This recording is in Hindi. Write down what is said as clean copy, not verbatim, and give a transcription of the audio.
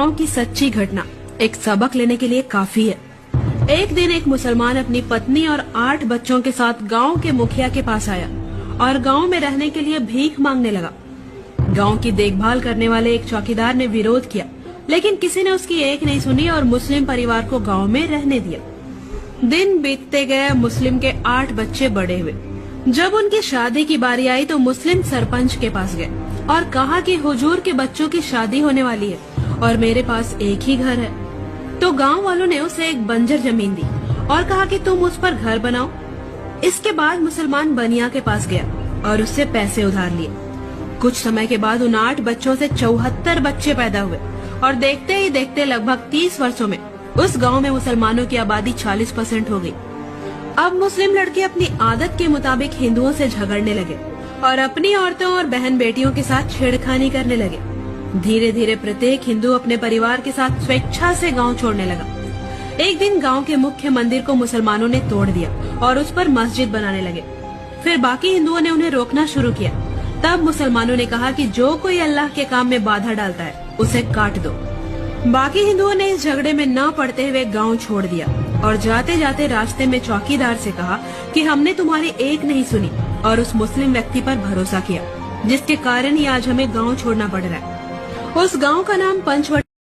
गांव की सच्ची घटना एक सबक लेने के लिए काफी है। एक दिन एक मुसलमान अपनी पत्नी और 8 बच्चों के साथ गांव के मुखिया के पास आया और गांव में रहने के लिए भीख मांगने लगा। गांव की देखभाल करने वाले एक चौकीदार ने विरोध किया, लेकिन किसी ने उसकी एक नहीं सुनी और मुस्लिम परिवार को गांव में रहने दिया। दिन बीतते गए, मुस्लिम के 8 बच्चे बड़े हुए। जब उनकी शादी की बारी आई तो मुस्लिम सरपंच के पास गए और कहा कि हुजूर के बच्चों की शादी होने वाली है और मेरे पास एक ही घर है। तो गांव वालों ने उसे एक बंजर जमीन दी और कहा कि तुम उस पर घर बनाओ। इसके बाद मुसलमान बनिया के पास गया और उससे पैसे उधार लिए। कुछ समय के बाद उन 8 बच्चों से 74 बच्चे पैदा हुए और देखते ही देखते लगभग 30 वर्षों में उस गांव में मुसलमानों की आबादी 40% हो गई। अब मुस्लिम लड़के अपनी आदत के मुताबिक हिंदुओं से झगड़ने लगे और अपनी औरतों और बहन बेटियों के साथ छेड़खानी करने लगे। धीरे धीरे प्रत्येक हिंदू अपने परिवार के साथ स्वेच्छा से गांव छोड़ने लगा। एक दिन गांव के मुख्य मंदिर को मुसलमानों ने तोड़ दिया और उस पर मस्जिद बनाने लगे। फिर बाकी हिंदुओं ने उन्हें रोकना शुरू किया। तब मुसलमानों ने कहा कि जो कोई अल्लाह के काम में बाधा डालता है उसे काट दो। बाकी हिंदुओं ने इस झगड़े में न पड़ते हुए गांव छोड़ दिया और जाते जाते रास्ते में चौकीदार से कहा कि हमने तुम्हारी एक नहीं सुनी और उस मुस्लिम व्यक्ति पर भरोसा किया, जिसके कारण ही आज हमें गांव छोड़ना पड़ रहा है। उस गांव का नाम पंचवटी